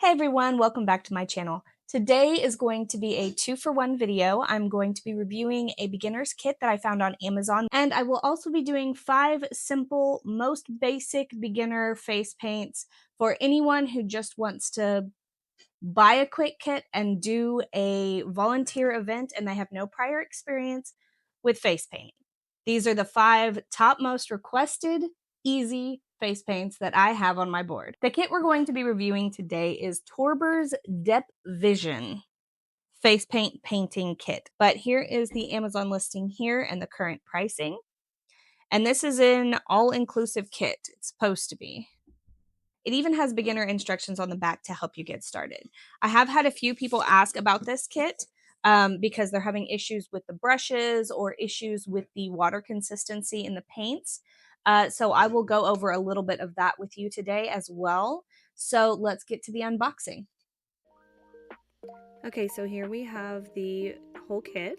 Hey everyone, welcome back to my channel. Today is going to be a 2-for-1 video. I'm going to be reviewing a beginner's kit that I found on Amazon, and I will also be doing 5 simple, most basic beginner face paints for anyone who just wants to buy a quick kit and do a volunteer event and they have no prior experience with face painting. These are the 5 top most requested, easy face paints that I have on my board. The kit we're going to be reviewing today is Torbers Depvision face paint painting kit. But here is the Amazon listing here and the current pricing. And this is an all-inclusive kit. It's supposed to be. It even has beginner instructions on the back to help you get started. I have had a few people ask about this kit because they're having issues with the brushes or issues with the water consistency in the paints. So I will go over a little bit of that with you today as well. So let's get to the unboxing. Okay, so here we have the whole kit.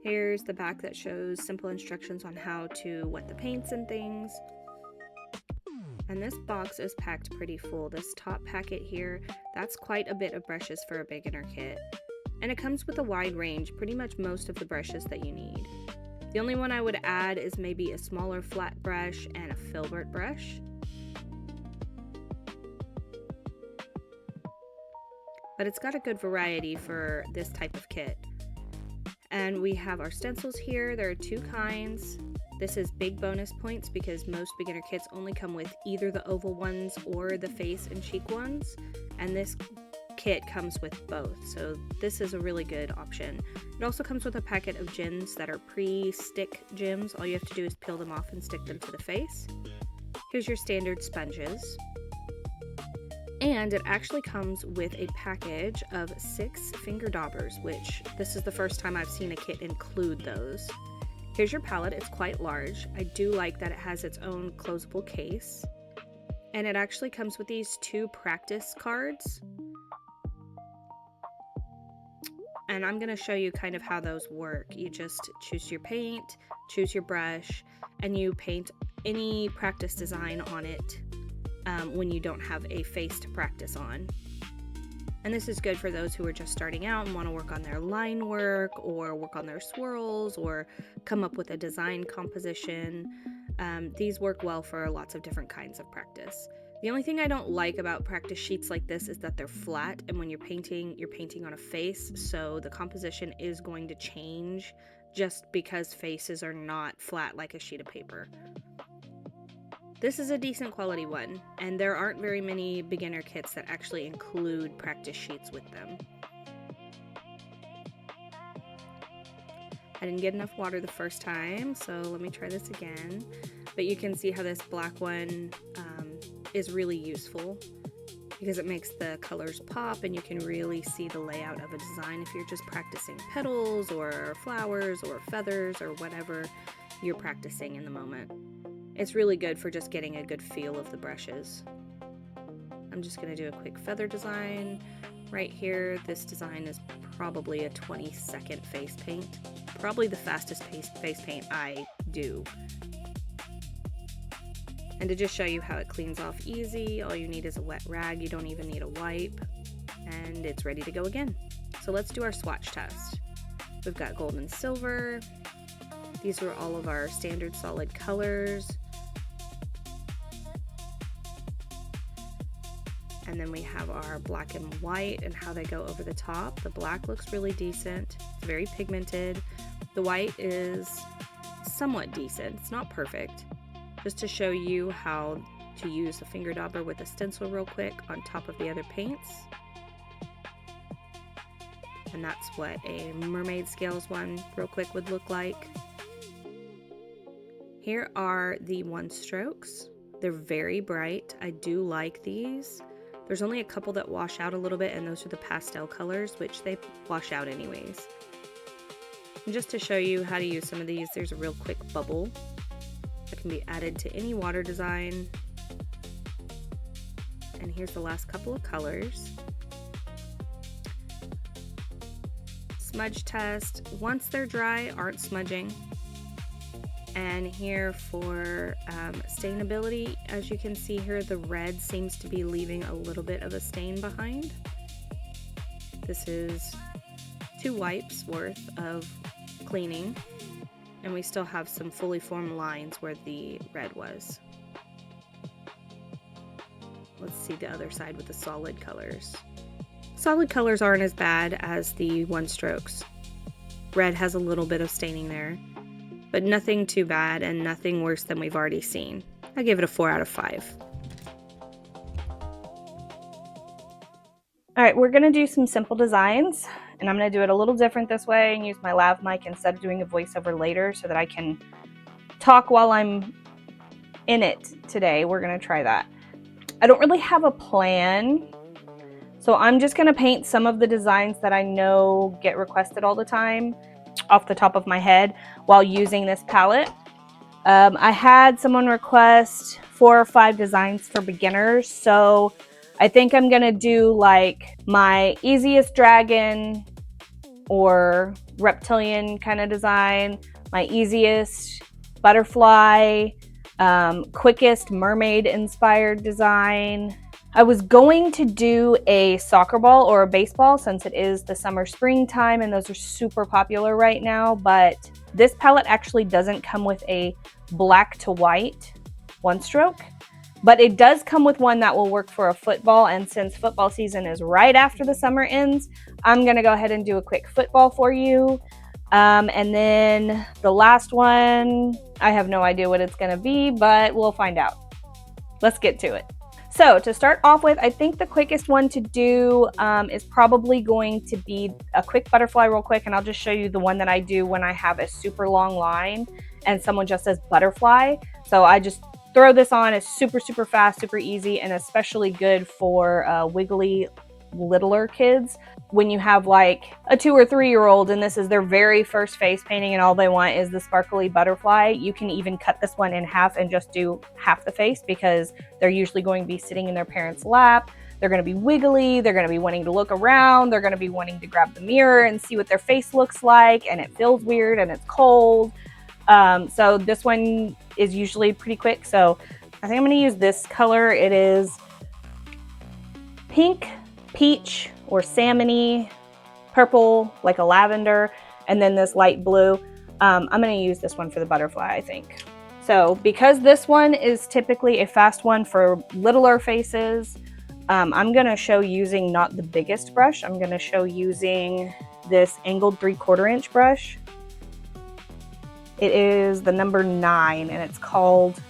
Here's the back that shows simple instructions on how to wet the paints and things. And this box is packed pretty full. This top packet here, that's quite a bit of brushes for a beginner kit. And it comes with a wide range, pretty much most of the brushes that you need. The only one I would add is maybe a smaller flat brush and a filbert brush. But it's got a good variety for this type of kit. And we have our stencils here. There are 2 kinds. This is big bonus points because most beginner kits only come with either the oval ones or the face and cheek ones, and this kit comes with both, so this is a really good option. It also comes with a packet of gems that are pre-stick gems. All you have to do is peel them off and stick them to the face. Here's your standard sponges. And it actually comes with a package of 6 finger daubers, which this is the first time I've seen a kit include those. Here's your palette. It's quite large. I do like that it has its own closable case. And it actually comes with these 2 practice cards. And I'm going to show you kind of how those work. You just choose your paint, choose your brush, and you paint any practice design on it when you don't have a face to practice on. And this is good for those who are just starting out and want to work on their line work or work on their swirls or come up with a design composition. These work well for lots of different kinds of practice. The only thing I don't like about practice sheets like this is that they're flat, and when you're painting on a face, so the composition is going to change just because faces are not flat like a sheet of paper. This is a decent quality one, and there aren't very many beginner kits that actually include practice sheets with them. I didn't get enough water the first time, so let me try this again. But you can see how this black one is really useful because it makes the colors pop and you can really see the layout of a design if you're just practicing petals or flowers or feathers or whatever you're practicing in the moment. It's really good for just getting a good feel of the brushes. I'm just going to do a quick feather design right here. This design is probably a 20-second face paint. Probably the fastest face paint I do. And to just show you how it cleans off easy, all you need is a wet rag. You don't even need a wipe. And it's ready to go again. So let's do our swatch test. We've got gold and silver. These are all of our standard solid colors. And then we have our black and white and how they go over the top. The black looks really decent. It's very pigmented. The white is somewhat decent. It's not perfect. Just to show you how to use the finger dauber with a stencil real quick on top of the other paints. And that's what a mermaid scales one real quick would look like. Here are the 1 strokes. They're very bright. I do like these. There's only a couple that wash out a little bit, and those are the pastel colors, which they wash out anyways. And just to show you how to use some of these, there's a real quick bubble that can be added to any water design. And here's the last couple of colors. Smudge test. Once they're dry, aren't smudging. And here for stainability, as you can see here, the red seems to be leaving a little bit of a stain behind. This is 2 wipes worth of cleaning, and we still have some fully formed lines where the red was. Let's see the other side with the solid colors. Solid colors aren't as bad as the 1-strokes. Red has a little bit of staining there, but nothing too bad and nothing worse than we've already seen. I give it a 4 out of 5. All right, we're gonna do some simple designs, and I'm gonna do it a little different this way and use my lav mic instead of doing a voiceover later so that I can talk while I'm in it today. We're gonna try that. I don't really have a plan, so I'm just gonna paint some of the designs that I know get requested all the time off the top of my head while using this palette. I had someone request 4 or 5 designs for beginners, so I think I'm gonna do like my easiest dragon or reptilian kind of design, my easiest butterfly, quickest mermaid inspired design. I was going to do a soccer ball or a baseball since it is the summer springtime and those are super popular right now, but this palette actually doesn't come with a black to white 1-stroke, but it does come with one that will work for a football, and since football season is right after the summer ends, I'm gonna go ahead and do a quick football for you. And then the last one, I have no idea what it's gonna be, but we'll find out. Let's get to it. So to start off with, I think the quickest one to do is probably going to be a quick butterfly real quick, and I'll just show you the one that I do when I have a super long line and someone just says butterfly. So I just throw this on. It's super, super fast, super easy, and especially good for wiggly littler kids. When you have like a 2 or 3-year-old and this is their very first face painting and all they want is the sparkly butterfly, you can even cut this one in half and just do half the face because they're usually going to be sitting in their parents' lap. They're going to be wiggly. They're going to be wanting to look around. They're going to be wanting to grab the mirror and see what their face looks like, and it feels weird and it's cold. So this one is usually pretty quick. So I think I'm going to use this color. It is pink, peach, or salmony, purple, like a lavender, and then this light blue. I'm going to use this one for the butterfly, I think. So because this one is typically a fast one for littler faces, I'm going to show using not the biggest brush. I'm going to show using this angled 3/4 inch brush. It is the number 9 and it's called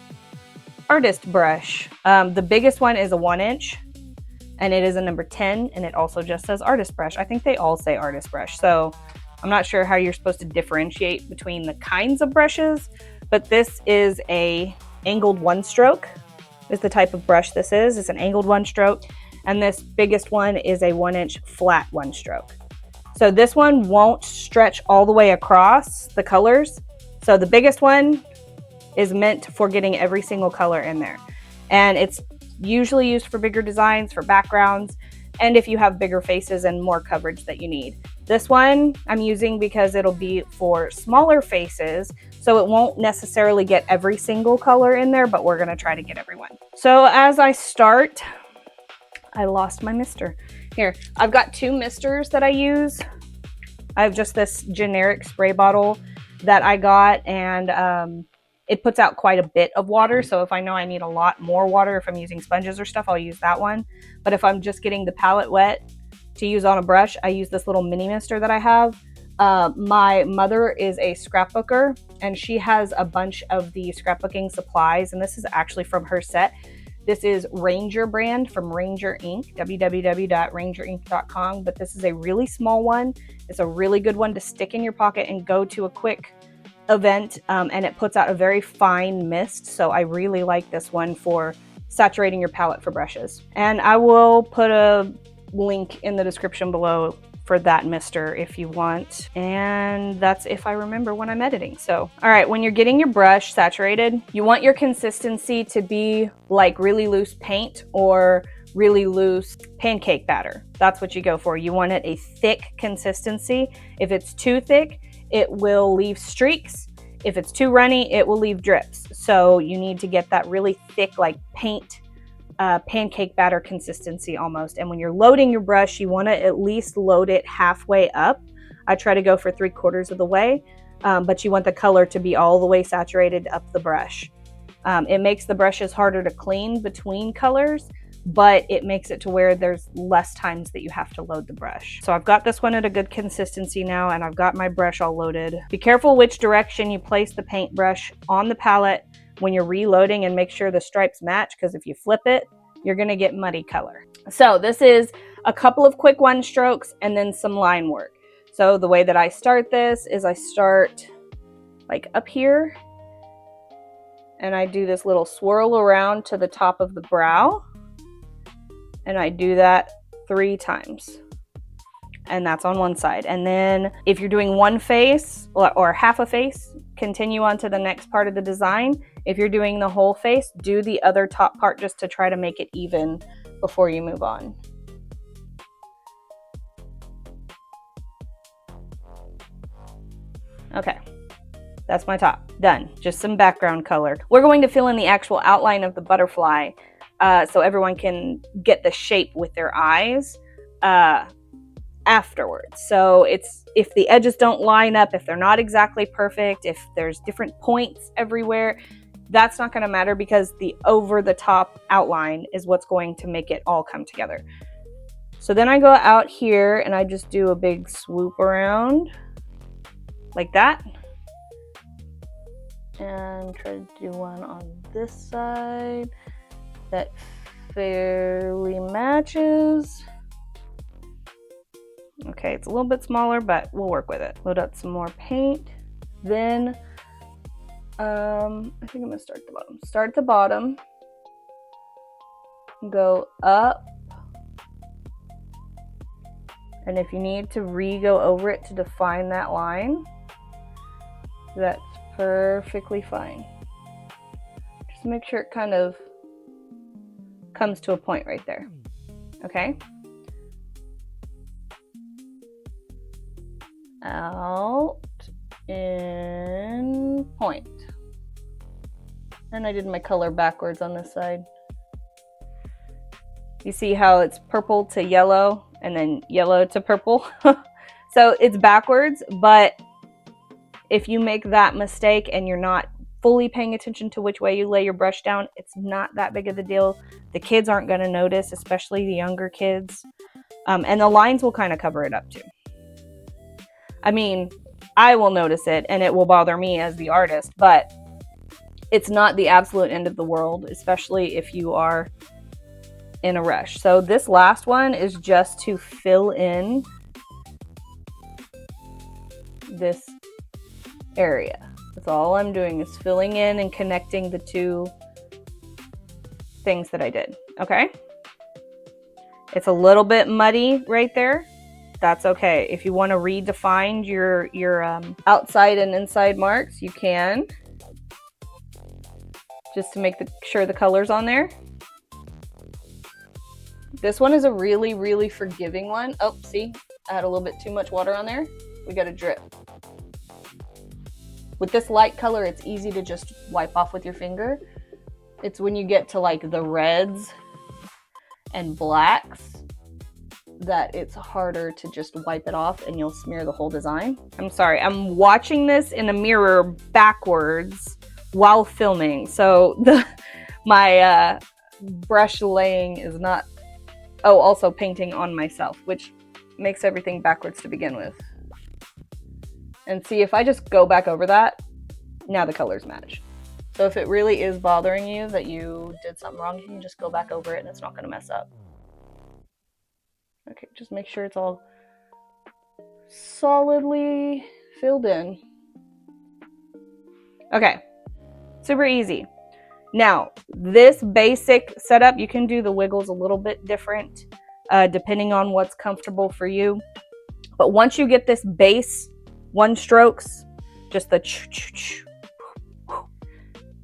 Artist Brush. The biggest one is a 1 inch. And it is a number 10, and it also just says Artist Brush. I think they all say Artist Brush, so I'm not sure how you're supposed to differentiate between the kinds of brushes, but this is a angled 1-stroke, is the type of brush this is. It's an angled 1-stroke, and this biggest one is a 1 inch flat 1-stroke. So this one won't stretch all the way across the colors. So the biggest one is meant for getting every single color in there. And it's usually used for bigger designs, for backgrounds, and if you have bigger faces and more coverage that you need. This one I'm using because it'll be for smaller faces, so it won't necessarily get every single color in there, but we're gonna try to get everyone. So as I start, I lost my mister. Here, I've got 2 misters that I use. I have just this generic spray bottle that I got, and it puts out quite a bit of water, so if I know I need a lot more water, if I'm using sponges or stuff, I'll use that one. But if I'm just getting the palette wet to use on a brush, I use this little mini mister that I have. My mother is a scrapbooker, and she has a bunch of the scrapbooking supplies, and this is actually from her set. This is Ranger brand from Ranger Ink, www.rangerink.com, but this is a really small one. It's a really good one to stick in your pocket and go to a quick event, and it puts out a very fine mist, so I really like this one for saturating your palette for brushes. And I will put a link in the description below for that mister if you want, and that's if I remember when I'm editing. So all right, when you're getting your brush saturated, you want your consistency to be like really loose paint or really loose pancake batter. That's what you go for. You want it a thick consistency. If it's too thick, it will leave streaks. If it's too runny, it will leave drips. So you need to get that really thick, like paint, pancake batter consistency almost. And when you're loading your brush, you want to at least load it halfway up. I try to go for 3/4 of the way, but you want the color to be all the way saturated up the brush. It makes the brushes harder to clean between colors, but it makes it to where there's less times that you have to load the brush. So I've got this one at a good consistency now, and I've got my brush all loaded. Be careful which direction you place the paintbrush on the palette when you're reloading, and make sure the stripes match, because if you flip it, you're gonna get muddy color. So this is a couple of quick one strokes and then some line work. So the way that I start this is I start like up here, and I do this little swirl around to the top of the brow. And I do that 3 times. And that's on one side. And then if you're doing one face or half a face, continue on to the next part of the design. If you're doing the whole face, do the other top part just to try to make it even before you move on. Okay, that's my top, done. Just some background color. We're going to fill in the actual outline of the butterfly so everyone can get the shape with their eyes afterwards. So it's, if the edges don't line up, if they're not exactly perfect, if there's different points everywhere, that's not going to matter, because the over the top outline is what's going to make it all come together. So then I go out here and I just do a big swoop around like that, and try to do one on this side that fairly matches. Okay, it's a little bit smaller, but we'll work with it. Load up some more paint. Then I think I'm gonna start at the bottom. Start at the bottom, go up, and if you need to re-go over it to define that line, that's perfectly fine. Just make sure it kind of comes to a point right there. Okay? Out, in, point. And I did my color backwards on this side. You see how it's purple to yellow and then yellow to purple? So it's backwards, but if you make that mistake and you're not fully paying attention to which way you lay your brush down, it's not that big of a deal. The kids aren't going to notice, especially the younger kids. And the lines will kind of cover it up too. I mean, I will notice it and it will bother me as the artist, but it's not the absolute end of the world, especially if you are in a rush. So this last one is just to fill in this area. That's all I'm doing, is filling in and connecting the two things that I did. Okay? It's a little bit muddy right there. That's okay. If you want to redefine your outside and inside marks, you can. Just to make sure the color's on there. This one is a really, really forgiving one. Oh, see? I had a little bit too much water on there. We got a drip. With this light color, it's easy to just wipe off with your finger. It's when you get to like the reds and blacks that it's harder to just wipe it off and you'll smear the whole design. I'm sorry, I'm watching this in a mirror backwards while filming. So my brush laying is not, oh, also painting on myself, which makes everything backwards to begin with. And see, if I just go back over that, now the colors match. So if it really is bothering you that you did something wrong, you can just go back over it and it's not going to mess up. Okay, just make sure it's all solidly filled in. Okay, super easy. Now, this basic setup, you can do the wiggles a little bit different depending on what's comfortable for you. But once you get this base one strokes, just the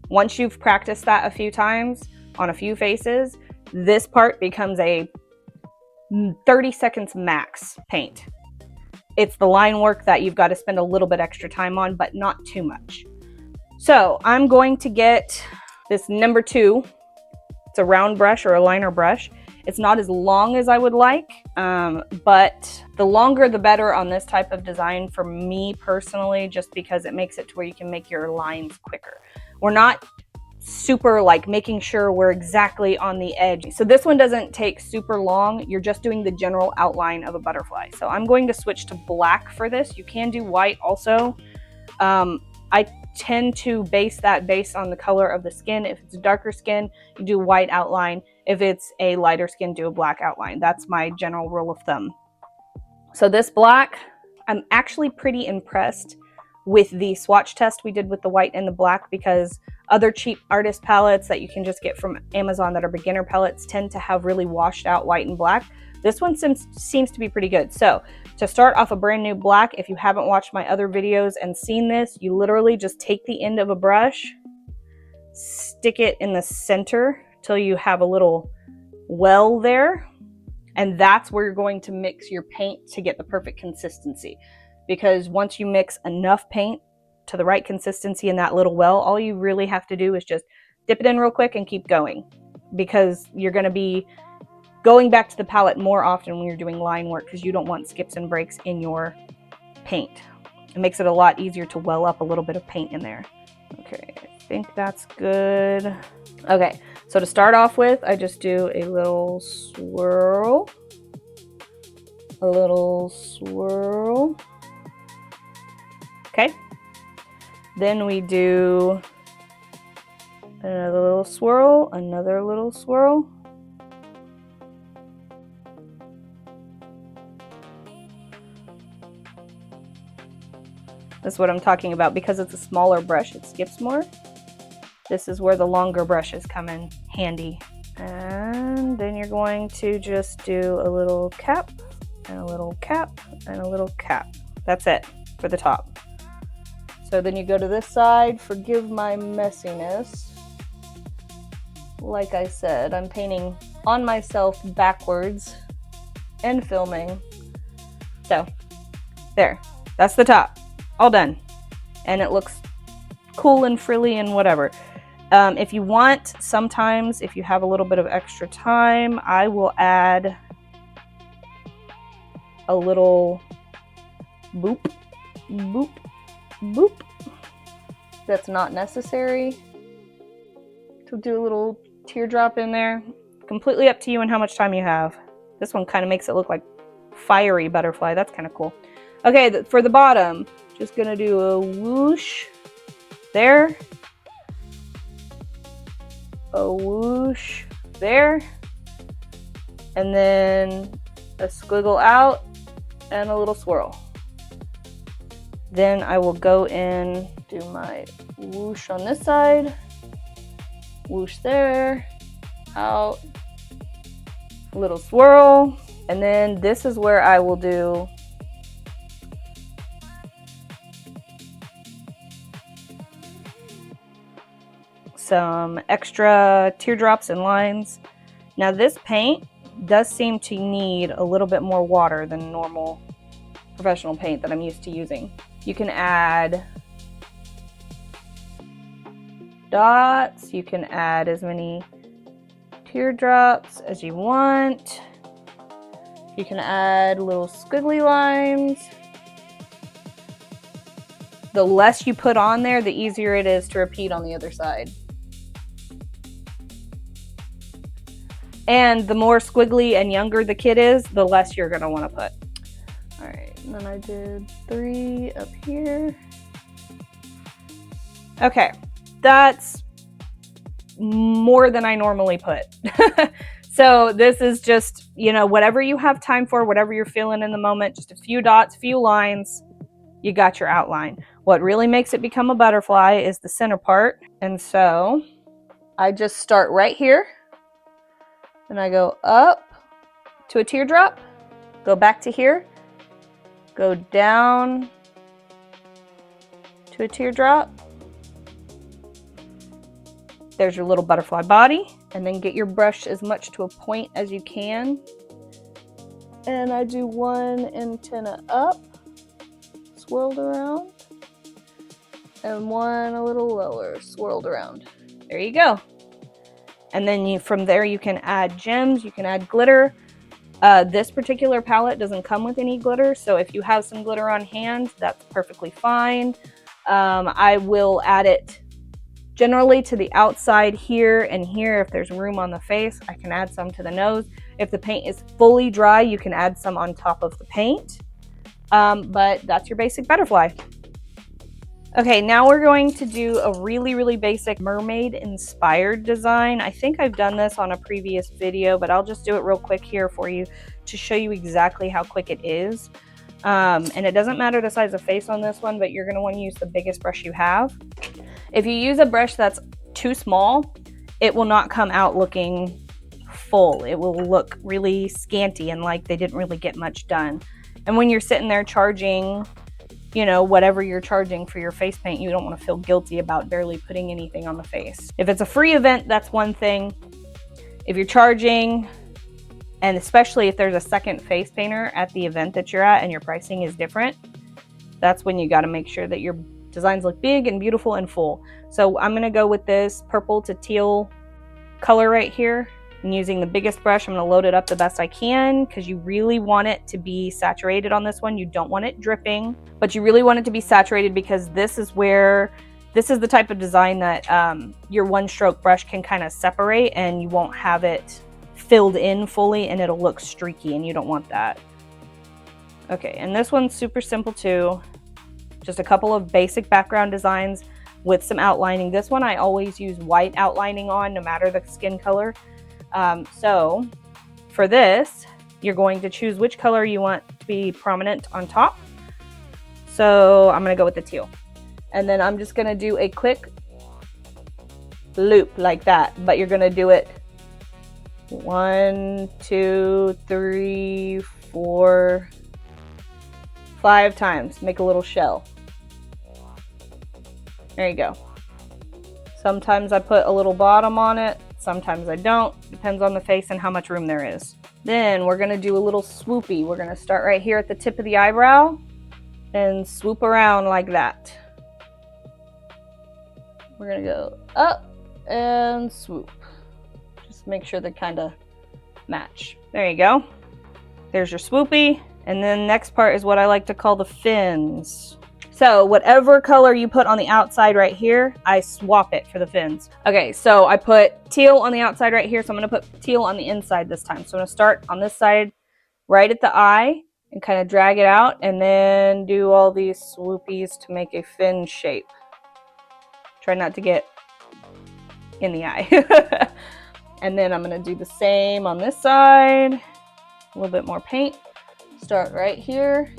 once you've practiced that a few times on a few faces, this part becomes a 30 seconds max paint. It's the line work that you've got to spend a little bit extra time on, but not too much. So I'm going to get this number 2. It's a round brush or a liner brush. It's not as long as I would like, but the longer the better on this type of design for me personally, just because it makes it to where you can make your lines quicker. We're not super like making sure we're exactly on the edge. So this one doesn't take super long. You're just doing the general outline of a butterfly. So I'm going to switch to black for this. You can do white also. I tend to base that based on the color of the skin. If it's a darker skin, you do white outline. If it's a lighter skin, do a black outline. That's my general rule of thumb. So this black, I'm actually pretty impressed with the swatch test we did with the white and the black, because other cheap artist palettes that you can just get from Amazon that are beginner palettes tend to have really washed out white and black. This one seems to be pretty good. So to start off a brand new black, if you haven't watched my other videos and seen this, you literally just take the end of a brush, stick it in the center till you have a little well there, and that's where you're going to mix your paint to get the perfect consistency. Because once you mix enough paint to the right consistency in that little well, all you really have to do is just dip it in real quick and keep going, because you're going to be going back to the palette more often when you're doing line work, because you don't want skips and breaks in your paint. It makes it a lot easier to well up a little bit of paint in there. Okay, I think that's good. Okay, so to start off with, I just do a little swirl, a little swirl. Okay, then we do another little swirl, another little swirl. That's what I'm talking about. Because it's a smaller brush, it skips more. This is where the longer brushes come in handy. And then you're going to just do a little cap, and a little cap, and a little cap. That's it for the top. So then you go to this side. Forgive my messiness. Like I said, I'm painting on myself backwards and filming. So there, that's the top. All done. And it looks cool and frilly and whatever. If you want, sometimes if you have a little bit of extra time, I will add a little boop, boop, boop. That's not necessary. To do a little teardrop in there. Completely up to you and how much time you have. This one kind of makes it look like fiery butterfly. That's kind of cool. Okay, for the bottom, just gonna do a whoosh there, a whoosh there, and then a squiggle out and a little swirl. Then I will go in, do my whoosh on this side, whoosh there, out, little swirl, and then this is where I will do some extra teardrops and lines. Now this paint does seem to need a little bit more water than normal professional paint that I'm used to using. You can add dots, you can add as many teardrops as you want. You can add little squiggly lines. The less you put on there, the easier it is to repeat on the other side. And the more squiggly and younger the kid is, the less you're gonna wanna put. All right, and then I did 3 up here. Okay, that's more than I normally put. So this is just, you know, whatever you have time for, whatever you're feeling in the moment, just a few dots, few lines, you got your outline. What really makes it become a butterfly is the center part. And so I just start right here. And I go up to a teardrop, go back to here, go down to a teardrop. There's your little butterfly body, and then get your brush as much to a point as you can. And I do one antenna up, swirled around. and one a little lower, swirled around. There you go. And then from there you can add gems, you can add glitter. This particular palette doesn't come with any glitter, so if you have some glitter on hand, that's perfectly fine. I will add it generally to the outside here and here. If there's room on the face, I can add some to the nose. If the paint is fully dry, you can add some on top of the paint. But that's your basic butterfly. Okay, now we're going to do a really basic mermaid inspired design. I think I've done this on a previous video, but I'll just do it real quick here for you to show you exactly how quick it is. And it doesn't matter the size of face on this one, but you're gonna want to use the biggest brush you have. If you use a brush that's too small, it will not come out looking full. It will look really scanty and like they didn't really get much done. And when you're sitting there charging, you know, whatever you're charging for your face paint, you don't want to feel guilty about barely putting anything on the face. If it's a free event, that's one thing. If you're charging, and especially if there's a second face painter at the event that you're at and your pricing is different, that's when you got to make sure that your designs look big and beautiful and full. So I'm going to go with this purple to teal color right here. And using the biggest brush, I'm going to load it up the best I can because you really want it to be saturated on this one. You don't want it dripping, but you really want it to be saturated because this is the type of design that your one stroke brush can kind of separate and you won't have it filled in fully and it'll look streaky and you don't want that. Okay, and this one's super simple too. Just a couple of basic background designs with some outlining. This one I always use white outlining on no matter the skin color. So for this, you're going to choose which color you want to be prominent on top. So I'm going to go with the teal. And then I'm just going to do a quick loop like that, but you're going to do it 1, 2, 3, 4, 5 times. Make a little shell. There you go. Sometimes I put a little bottom on it. Sometimes I don't. Depends on the face and how much room there is. Then we're going to do a little swoopy. We're going to start right here at the tip of the eyebrow and swoop around like that. We're going to go up and swoop. Just make sure they kind of match. There you go. There's your swoopy. And then next part is what I like to call the fins. So whatever color you put on the outside right here, I swap it for the fins. Okay, so I put teal on the outside right here, so I'm gonna put teal on the inside this time. So I'm gonna start on this side right at the eye and kind of drag it out and then do all these swoopies to make a fin shape. Try not to get in the eye. And then I'm gonna do the same on this side. A little bit more paint. Start right here.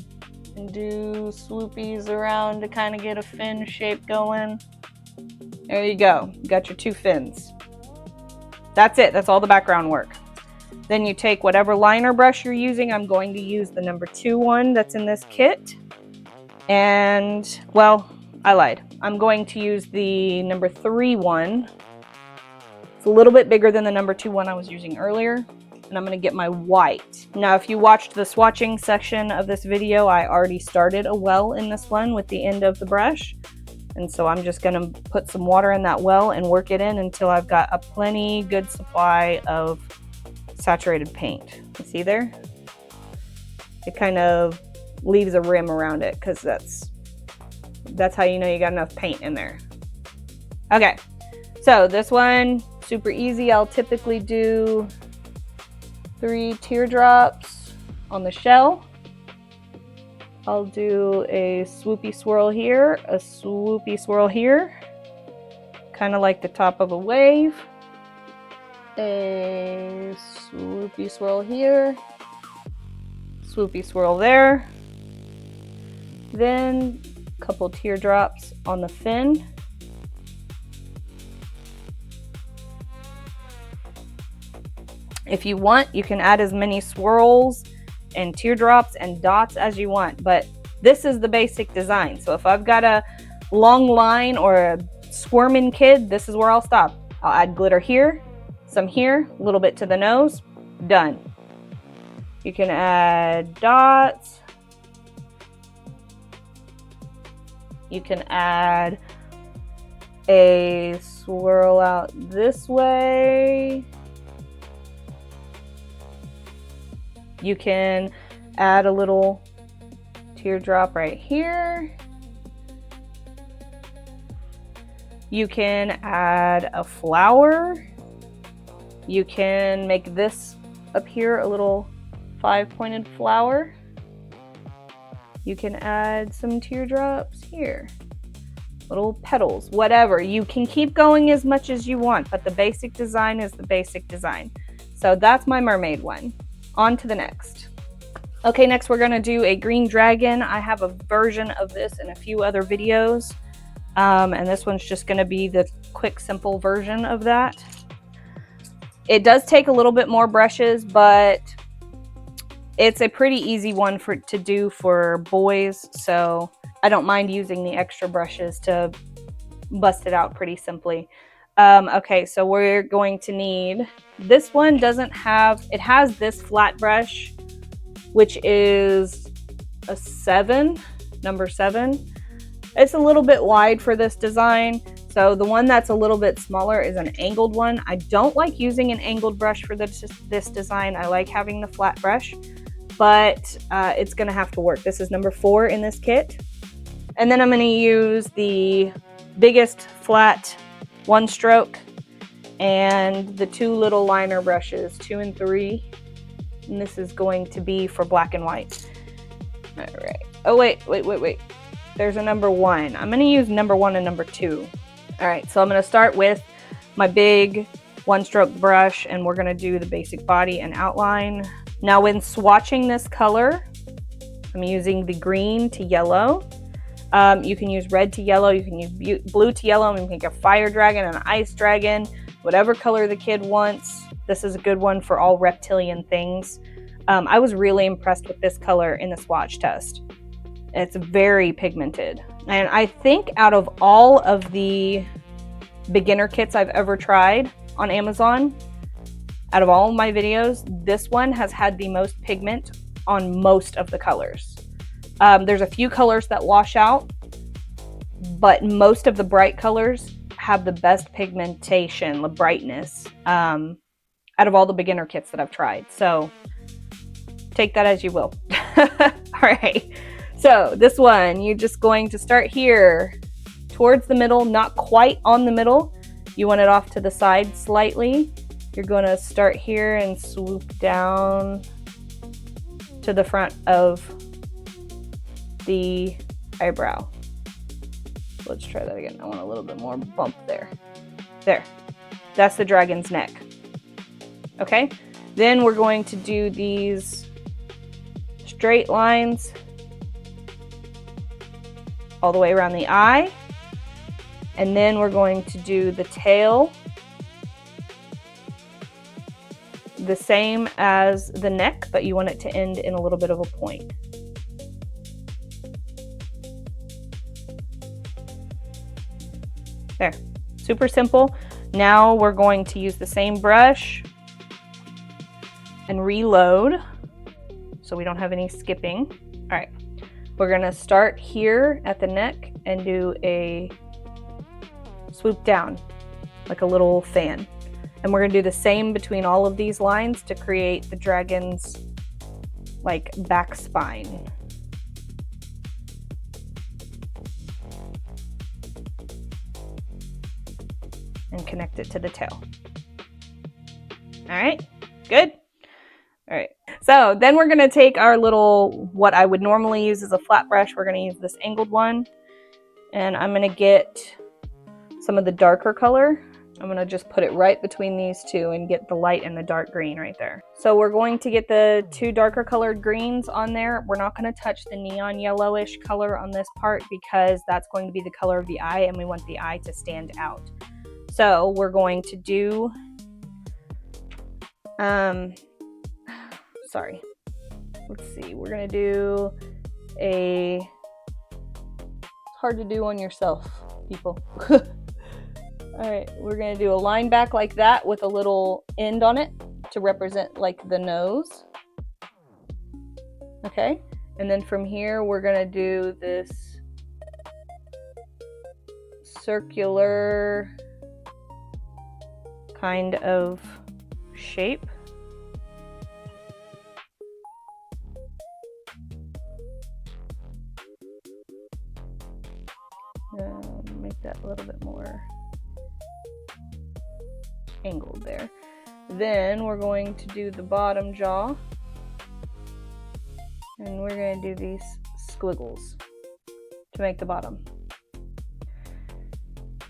And do swoopies around to kind of get a fin shape going. There you go. You got your 2 fins. That's it. That's all the background work. Then you take whatever liner brush you're using. I'm going to use the number 2 one that's in this kit. And, well, I lied. I'm going to use the number 3 one. It's a little bit bigger than the number 2 one I was using earlier. And I'm going to get my white. Now, if you watched the swatching section of this video, I already started a well in this one with the end of the brush. And so I'm just going to put some water in that well and work it in until I've got a plenty good supply of saturated paint. You see there? It kind of leaves a rim around it because that's how you know you got enough paint in there. Okay, so this one, super easy. I'll typically do 3 teardrops on the shell. I'll do a swoopy swirl here, a swoopy swirl here, kind of like the top of a wave. A swoopy swirl here, swoopy swirl there. Then a couple teardrops on the fin. If you want, you can add as many swirls and teardrops and dots as you want, but this is the basic design. So if I've got a long line or a squirming kid, this is where I'll stop. I'll add glitter here, some here, a little bit to the nose, done. You can add dots. You can add a swirl out this way. You can add a little teardrop right here. You can add a flower. You can make this up here a little 5-pointed flower. You can add some teardrops here, little petals, whatever. You can keep going as much as you want, but the basic design is the basic design. So that's my mermaid one. On to the next. Okay, next we're gonna do a green dragon. I have a version of this in a few other videos. And this one's just gonna be the quick, simple version of that. It does take a little bit more brushes, but it's a pretty easy one to do for boys, so I don't mind using the extra brushes to bust it out pretty simply. Okay, so we're going to need, this one doesn't have, it has this flat brush, which is a 7, number 7. It's a little bit wide for this design, so the one that's a little bit smaller is an angled one. I don't like using an angled brush for this design. I like having the flat brush, but it's gonna have to work. This is number 4 in this kit. And then I'm gonna use the biggest flat 1-stroke and the 2 little liner brushes, 2 and 3. And this is going to be for black and white. All right. Oh, wait. There's a number 1. I'm gonna use number 1 and number 2. All right, so I'm gonna start with my big 1-stroke brush, and we're gonna do the basic body and outline. Now when swatching this color, I'm using the green to yellow. You can use red to yellow, you can use blue to yellow, you can make a fire dragon, an ice dragon, whatever color the kid wants. This is a good one for all reptilian things. I was really impressed with this color in the swatch test. It's very pigmented. And I think out of all of the beginner kits I've ever tried on Amazon, out of all of my videos, this one has had the most pigment on most of the colors. There's a few colors that wash out, but most of the bright colors have the best pigmentation, the brightness, out of all the beginner kits that I've tried. So take that as you will. All right. So this one, you're just going to start here towards the middle, not quite on the middle. You want it off to the side slightly. You're going to start here and swoop down to the front of the eyebrow. Let's try that again. I want a little bit more bump there. There. That's the dragon's neck. Okay? Then we're going to do these straight lines all the way around the eye. And then we're going to do the tail the same as the neck, but you want it to end in a little bit of a point. There, super simple. Now we're going to use the same brush and reload so we don't have any skipping. All right. We're gonna start here at the neck and do a swoop down like a little fan. And we're gonna do the same between all of these lines to create the dragon's like back spine. And connect it to the tail. All right, good. All right, so then we're gonna take our little, what I would normally use as a flat brush, we're gonna use this angled one, and I'm gonna get some of the darker color. I'm gonna just put it right between these two and get the light and the dark green right there. So we're going to get the 2 darker colored greens on there. We're not gonna touch the neon yellowish color on this part because that's going to be the color of the eye and we want the eye to stand out. So we're going to do, sorry, let's see, we're gonna do it's hard to do on yourself, people. All right, we're gonna do a line back like that with a little end on it to represent like the nose. Okay, and then from here we're gonna do this circular kind of shape. Make that a little bit more angled there. Then we're going to do the bottom jaw, and we're going to do these squiggles to make the bottom.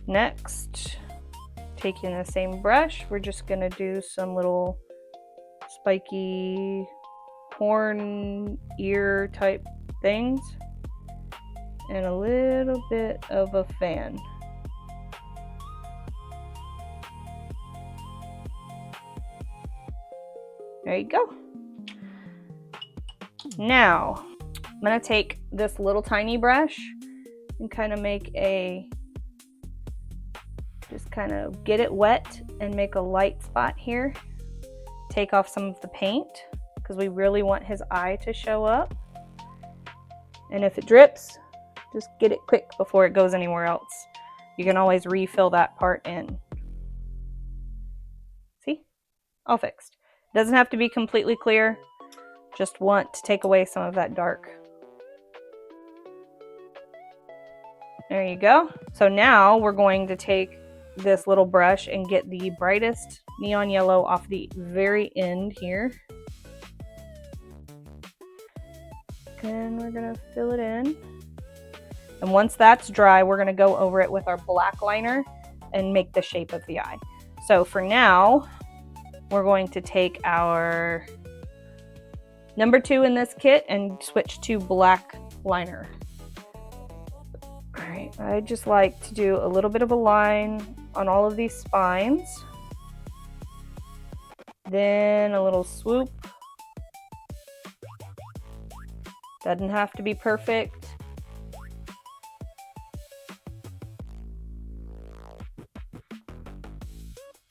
Next, taking the same brush, we're just going to do some little spiky horn ear type things and a little bit of a fan. There you go. Now, I'm going to take this little tiny brush and kind of make just kind of get it wet and make a light spot here. Take off some of the paint because we really want his eye to show up. And if it drips, just get it quick before it goes anywhere else. You can always refill that part in. See? All fixed. Doesn't have to be completely clear. Just want to take away some of that dark. There you go. So now we're going to take this little brush and get the brightest neon yellow off the very end here. And we're gonna fill it in. And once that's dry, we're gonna go over it with our black liner and make the shape of the eye. So for now, we're going to take our number 2 in this kit and switch to black liner. All right, I just like to do a little bit of a line on all of these spines. Then a little swoop. Doesn't have to be perfect.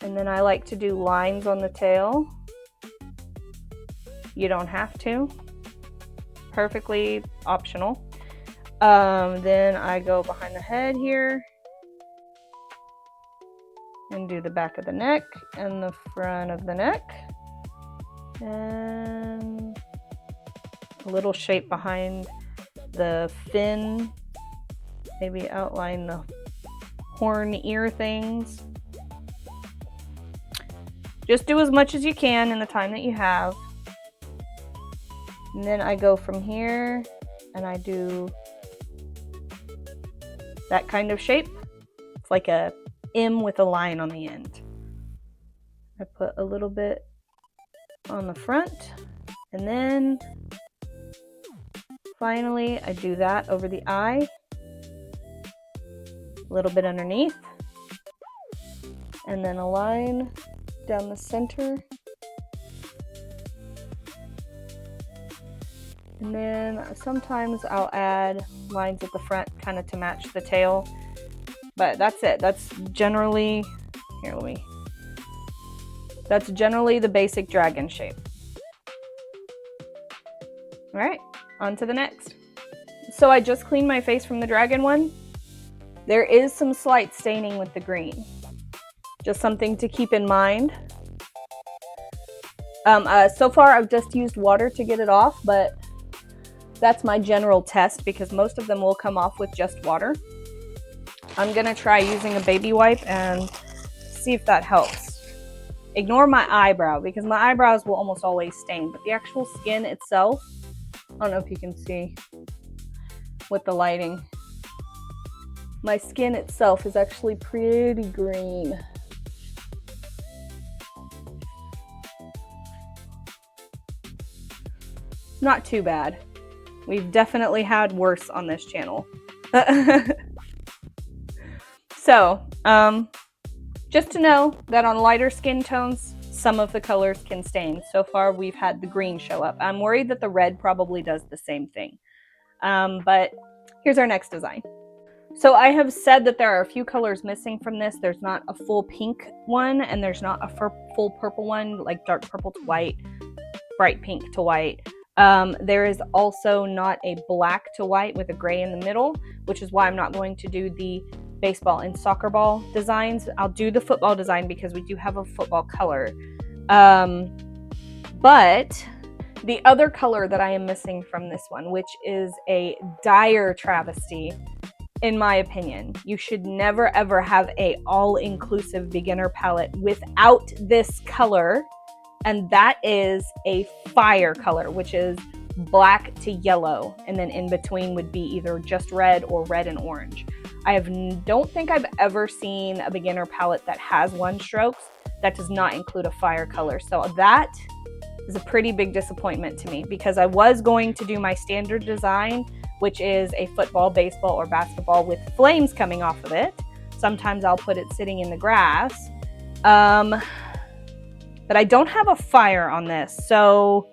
And then I like to do lines on the tail. You don't have to. Perfectly optional. Then I go behind the head here and do the back of the neck and the front of the neck. And a little shape behind the fin. Maybe outline the horn ear things. Just do as much as you can in the time that you have. And then I go from here and I do that kind of shape. It's like a M with a line on the end. I put a little bit on the front, and then finally I do that over the eye, a little bit underneath, and then a line down the center. And then sometimes I'll add lines at the front kind of to match the tail. But that's it. That's generally, that's generally the basic dragon shape. All right, on to the next. So I just cleaned my face from the dragon one. There is some slight staining with the green. Just something to keep in mind. So far I've just used water to get it off, but that's my general test because most of them will come off with just water. I'm gonna try using a baby wipe and see if that helps. Ignore my eyebrow because my eyebrows will almost always stain, but the actual skin itself, I don't know if you can see with the lighting. My skin itself is actually pretty green. Not too bad. We've definitely had worse on this channel. So, just to know that on lighter skin tones, some of the colors can stain. So far, we've had the green show up. I'm worried that the red probably does the same thing. But here's our next design. So I have said that there are a few colors missing from this. There's not a full pink one, and there's not a full purple one, like dark purple to white, bright pink to white. There is also not a black to white with a gray in the middle, which is why I'm not going to do the baseball and soccer ball designs. I'll do the football design because we do have a football color. But the other color that I am missing from this one, which is a dire travesty, in my opinion, you should never ever have a all-inclusive beginner palette without this color, and that is a fire color, which is black to yellow, and then in between would be either just red or red and orange. Don't think I've ever seen a beginner palette that has one strokes that does not include a fire color. So that is a pretty big disappointment to me, because I was going to do my standard design, which is a football, baseball, or basketball with flames coming off of it. Sometimes I'll put it sitting in the grass. But I don't have a fire on this, so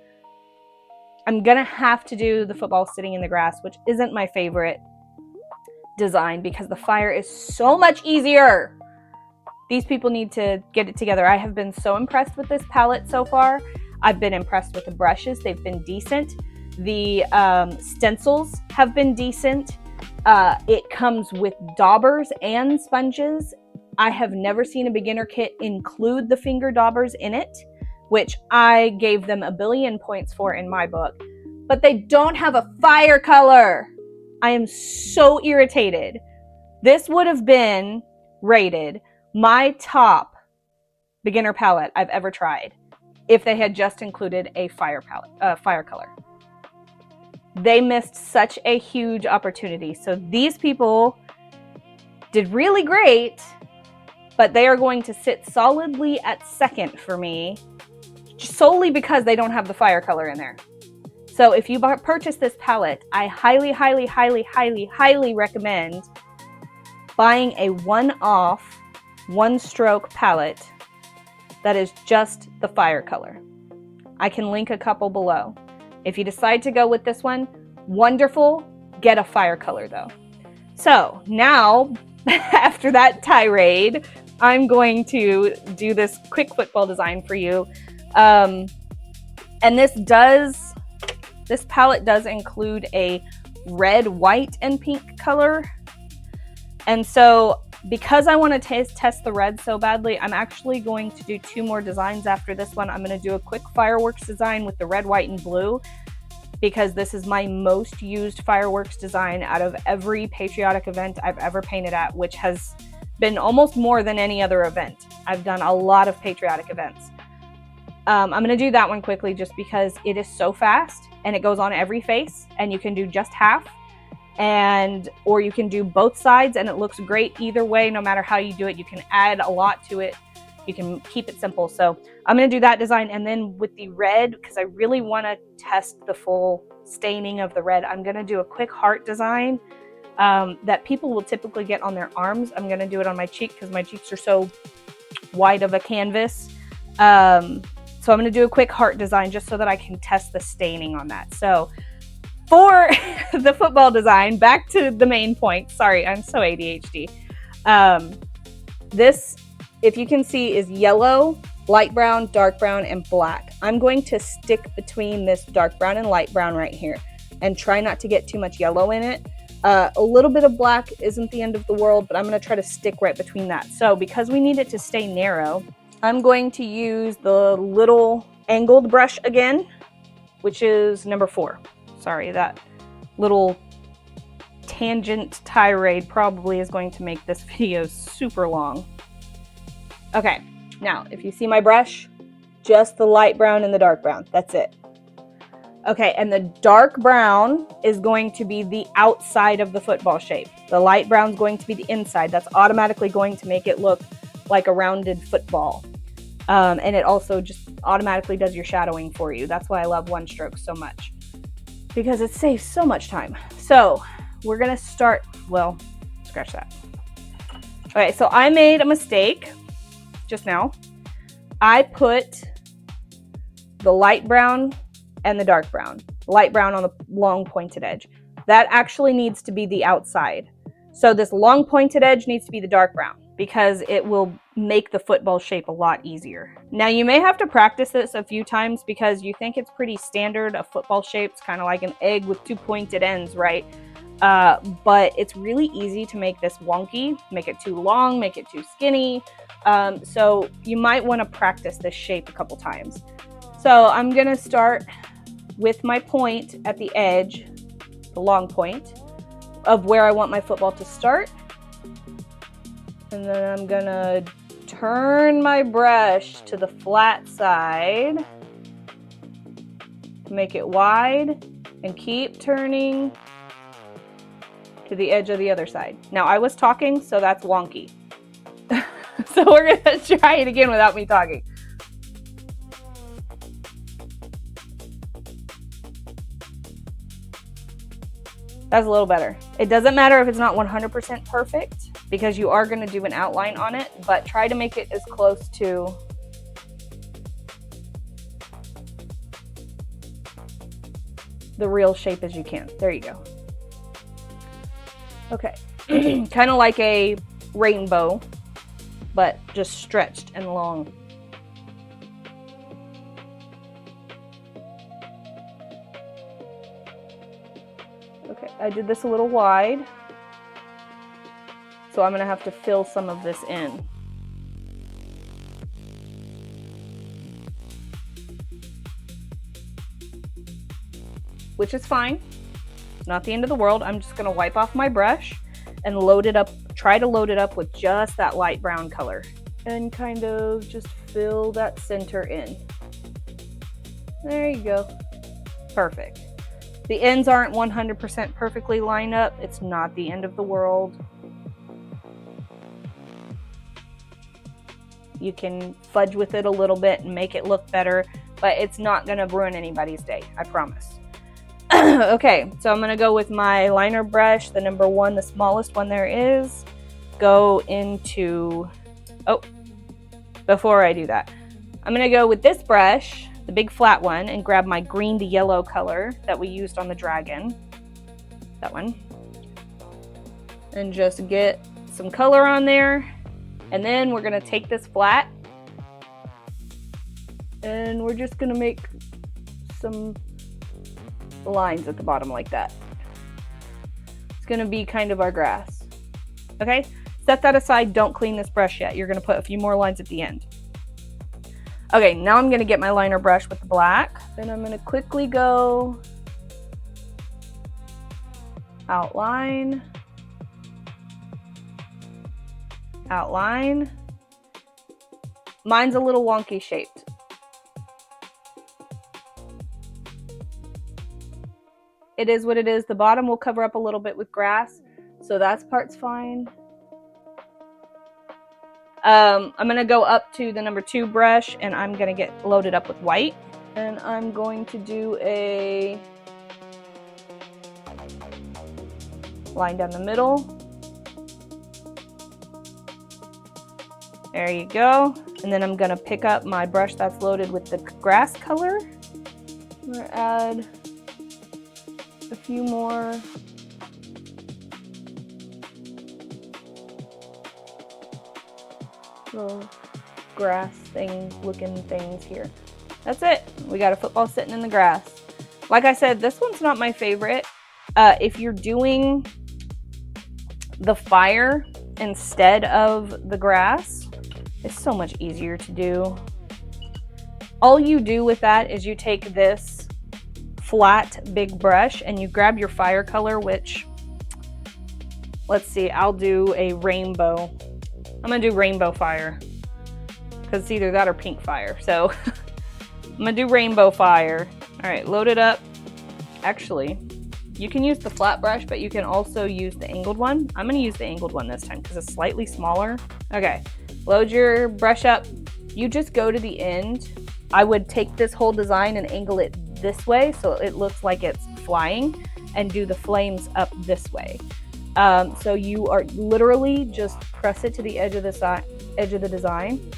I'm gonna have to do the football sitting in the grass, which isn't my favorite design because the fire is so much easier. These people need to get it together. I have been so impressed with this palette so far. I've been impressed with the brushes. They've been decent. The stencils have been decent. It comes with daubers and sponges. I have never seen a beginner kit include the finger daubers in it, which I gave them 1 billion points for in my book. But they don't have a fire color. I am so irritated. This would have been rated my top beginner palette I've ever tried if they had just included a fire color. They missed such a huge opportunity. So these people did really great, but they are going to sit solidly at second for me solely because they don't have the fire color in there. So if you purchase this palette, I highly, highly, highly, highly, highly recommend buying a one-off, one-stroke palette that is just the fire color. I can link a couple below. If you decide to go with this one, wonderful, get a fire color though. So now, after that tirade, I'm going to do this quick football design for you. And this palette does include a red, white, and pink color. And so because I want to test the red so badly, I'm actually going to do 2 more designs after this one. I'm going to do a quick fireworks design with the red, white, and blue, because this is my most used fireworks design out of every patriotic event I've ever painted at, which has been almost more than any other event. I've done a lot of patriotic events. I'm going to do that one quickly just because it is so fast and it goes on every face, and you can do just half, or you can do both sides, and it looks great either way. No matter how you do it, you can add a lot to it. You can keep it simple. So I'm going to do that design, and then with the red, because I really want to test the full staining of the red, I'm going to do a quick heart design that people will typically get on their arms. I'm going to do it on my cheek because my cheeks are so wide of a canvas. So I'm going to do a quick heart design just so that I can test the staining on that. So for the football design, back to the main point. Sorry, I'm so ADHD. This, if you can see, is yellow, light brown, dark brown, and black. I'm going to stick between this dark brown and light brown right here and try not to get too much yellow in it. A little bit of black isn't the end of the world, but I'm going to try to stick right between that. So because we need it to stay narrow, I'm going to use the little angled brush again, which is number 4. Sorry, that little tangent tirade probably is going to make this video super long. Okay, now if you see my brush, just the light brown and the dark brown, that's it. Okay, and the dark brown is going to be the outside of the football shape. The light brown is going to be the inside. That's automatically going to make it look like a rounded football. And it also just automatically does your shadowing for you. That's why I love one stroke so much, because it saves so much time. So we're gonna start, well, scratch that. Okay, so I made a mistake just now. I put the light brown and the dark brown. Light brown on the long pointed edge. That actually needs to be the outside. So this long pointed edge needs to be the dark brown because it will make the football shape a lot easier. Now you may have to practice this a few times because you think it's pretty standard. A football shape's kind of like an egg with 2 pointed ends, right? but it's really easy to make this wonky, make it too long, make it too skinny. So you might want to practice this shape a couple times. So I'm going to start with my point at the edge, the long point of where I want my football to start. And then I'm going to turn my brush to the flat side, make it wide, and keep turning to the edge of the other side. Now I was talking, so that's wonky. So we're gonna try it again without me talking. That's a little better. It doesn't matter if it's not 100% perfect because you are gonna do an outline on it, but try to make it as close to the real shape as you can. There you go. Okay, kind of like a rainbow, but just stretched and long. Okay, I did this a little wide, so I'm gonna have to fill some of this in. Which is fine. Not the end of the world. I'm just gonna wipe off my brush and load it up, try to load it up with just that light brown color and kind of just fill that center in. There you go. Perfect. The ends aren't 100% perfectly lined up. It's not the end of the world. You can fudge with it a little bit and make it look better, but it's not gonna ruin anybody's day, I promise. Okay, so I'm gonna go with my liner brush, the number 1, the smallest one there is. Go into, oh, before I do that, I'm gonna go with this brush, the big flat one, and grab my green to yellow color that we used on the dragon, that one, and just get some color on there. And then we're gonna take this flat and we're just gonna make some lines at the bottom like that. It's gonna be kind of our grass. Okay, set that aside, don't clean this brush yet. You're gonna put a few more lines at the end. Okay, now I'm gonna get my liner brush with the black. Then I'm gonna quickly go outline, outline. Mine's a little wonky shaped. It is what it is. The bottom will cover up a little bit with grass, so that part's fine. I'm gonna go up to the number 2 brush and I'm gonna get loaded up with white. And I'm going to do a line down the middle. There you go. And then I'm gonna pick up my brush that's loaded with the grass color. I'm gonna add a few more little grass thing looking things here. That's it. We got a football sitting in the grass. Like I said, this one's not my favorite. If you're doing the fire instead of the grass, it's so much easier to do. All you do with that is you take this flat big brush and you grab your fire color, which, let's see, I'll do a rainbow. I'm gonna do rainbow fire because it's either that or pink fire. So I'm gonna do rainbow fire. All right, load it up. Actually, you can use the flat brush, but you can also use the angled one. I'm gonna use the angled one this time because it's slightly smaller. Okay, load your brush up. You just go to the end. I would take this whole design and angle it this way so it looks like it's flying, and do the flames up this way. So you are literally just press it to the edge of the design,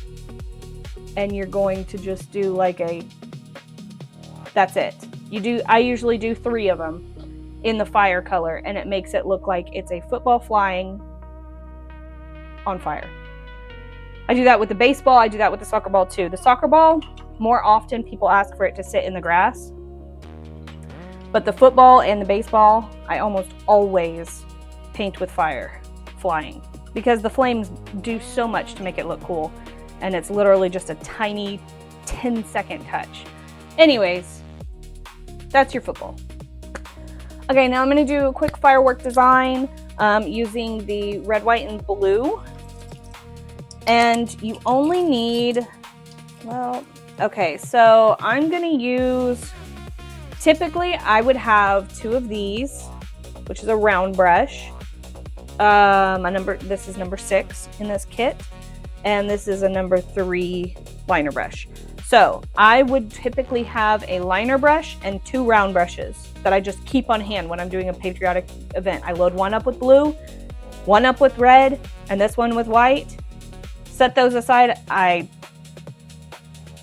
and you're going to just do like a, that's it. I usually do 3 of them in the fire color, and it makes it look like it's a football flying on fire. I do that with the baseball, I do that with the soccer ball too. The soccer ball, more often people ask for it to sit in the grass, But the football and the baseball, I almost always paint with fire flying because the flames do so much to make it look cool. And it's literally just a tiny 10-second touch. Anyways, that's your football. Okay, now I'm gonna do a quick firework design using the red, white, and blue. And you only need, well, okay, so I'm gonna use, typically I would have 2 of these, which is a round brush. This is number 6 in this kit, and this is a number 3 liner brush. So I would typically have a liner brush and 2 round brushes that I just keep on hand when I'm doing a patriotic event. I load one up with blue, one up with red, and this one with white. Set those aside.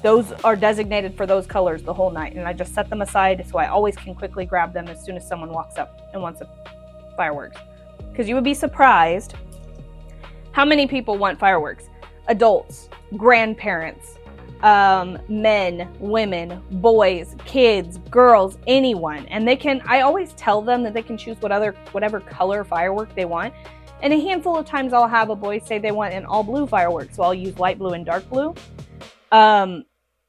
Those are designated for those colors the whole night, and I just set them aside so I always can quickly grab them as soon as someone walks up and wants a fireworks. Because you would be surprised how many people want fireworks. Adults, grandparents, men, women, boys, kids, girls, anyone. And I always tell them that they can choose whatever color firework they want. And a handful of times I'll have a boy say they want an all blue firework, so I'll use light blue and dark blue.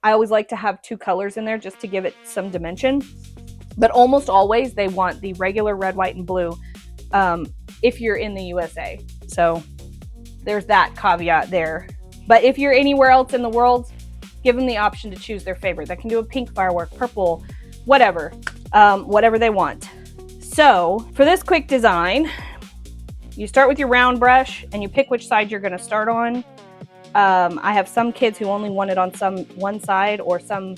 I always like to have 2 colors in there just to give it some dimension. But almost always they want the regular red, white, and blue if you're in the USA. So there's that caveat there. But if you're anywhere else in the world, give them the option to choose their favorite. They can do a pink firework, purple, whatever they want. So for this quick design, you start with your round brush and you pick which side you're going to start on. I have some kids who only want it on one side, or some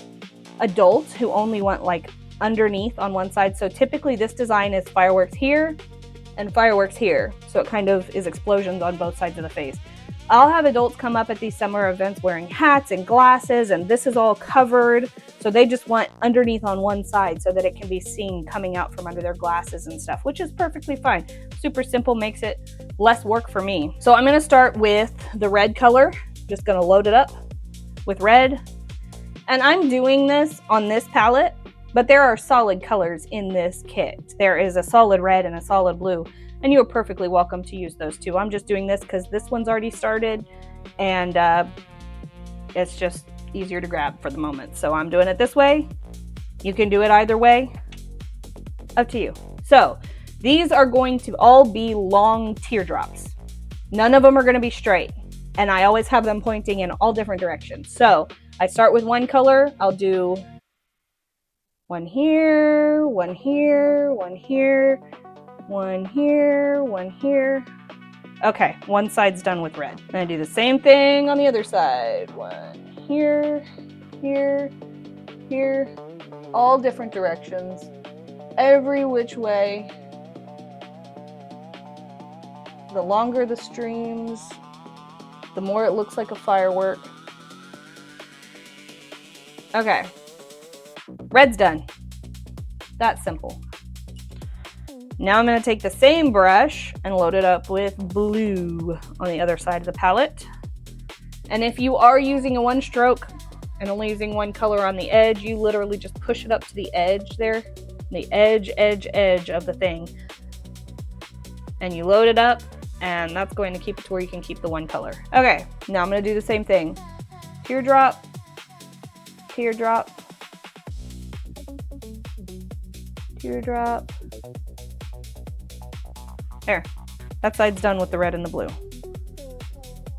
adults who only want like underneath on one side. So typically this design is fireworks here and fireworks here. So it kind of is explosions on both sides of the face. I'll have adults come up at these summer events wearing hats and glasses, and this is all covered. So they just want underneath on one side so that it can be seen coming out from under their glasses and stuff, which is perfectly fine. Super simple, makes it less work for me. So I'm gonna start with the red color. Just gonna load it up with red. And I'm doing this on this palette, but there are solid colors in this kit. There is a solid red and a solid blue, and you are perfectly welcome to use those 2. I'm just doing this because this one's already started, and it's just easier to grab for the moment. So I'm doing it this way. You can do it either way. Up to you. So these are going to all be long teardrops. None of them are going to be straight, and I always have them pointing in all different directions. So I start with one color. I'll do one here, one here, one here, one here, one here. Okay, one side's done with red. And I do the same thing on the other side. One here, here, here, all different directions, every which way. The longer the streams, the more it looks like a firework. Okay, red's done. That's simple. Now I'm going to take the same brush and load it up with blue on the other side of the palette. And if you are using a 1-stroke and only using one color on the edge, you literally just push it up to the edge there, the edge of the thing. And you load it up, and that's going to keep it to where you can keep the one color. Okay, now I'm going to do the same thing. Teardrop, teardrop, teardrop. There, that side's done with the red and the blue.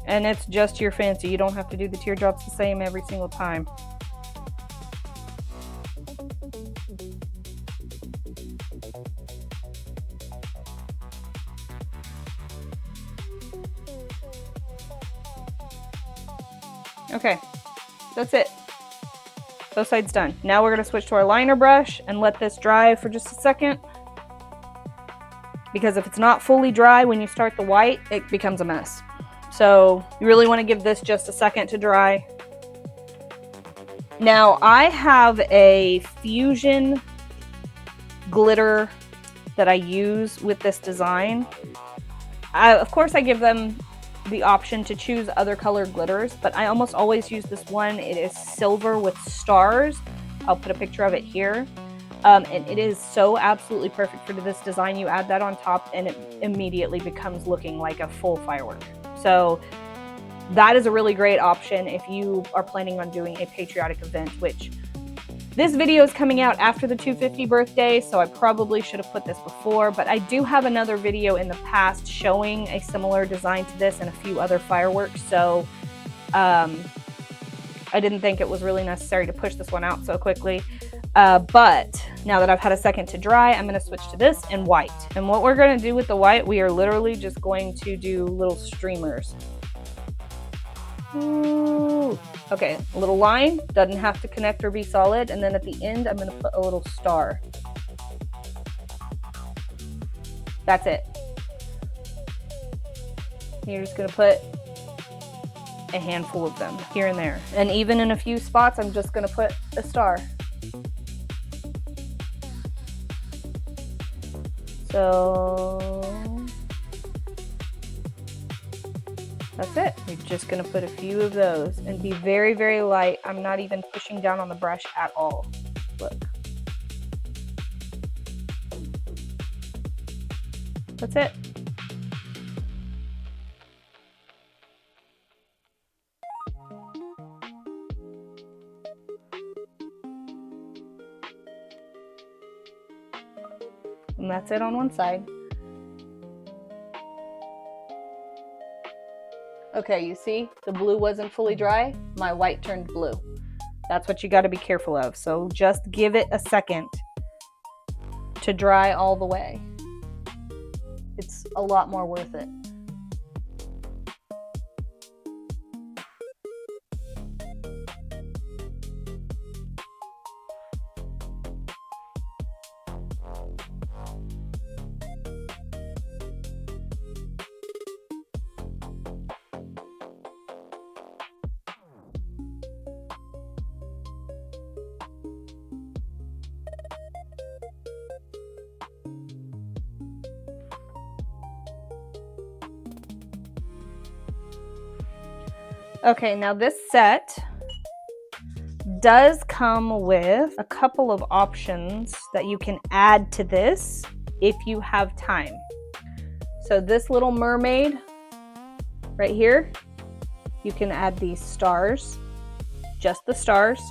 And it's just your fancy. You don't have to do the teardrops the same every single time. Okay, that's it. Both sides done. Now we're going to switch to our liner brush and let this dry for just a second. Because if it's not fully dry when you start the white, it becomes a mess. So you really want to give this just a second to dry. Now I have a fusion glitter that I use with this design. Of course I give them the option to choose other colored glitters, but I almost always use this one. It is silver with stars. I'll put a picture of it here. And it is so absolutely perfect for this design. You add that on top and it immediately becomes looking like a full firework. So that is a really great option if you are planning on doing a patriotic event, which this video is coming out after the 250 birthday, so I probably should have put this before, but I do have another video in the past showing a similar design to this and a few other fireworks, so I didn't think it was really necessary to push this one out so quickly. But now that I've had a second to dry, I'm going to switch to this in white. And what we're going to do with the white, we are literally just going to do little streamers. Ooh. Okay, a little line, doesn't have to connect or be solid, and then at the end I'm going to put a little star. That's it. You're just going to put a handful of them here and there, and even in a few spots I'm just going to put a star. So that's it. You're just going to put a few of those and be very, very light. I'm not even pushing down on the brush at all. Look. That's it. And that's it on one side. Okay, you see, the blue wasn't fully dry, my white turned blue. That's what you got to be careful of. So just give it a second to dry all the way. It's a lot more worth it. Okay, now this set does come with a couple of options that you can add to this if you have time. So this little mermaid right here, you can add these stars, just the stars.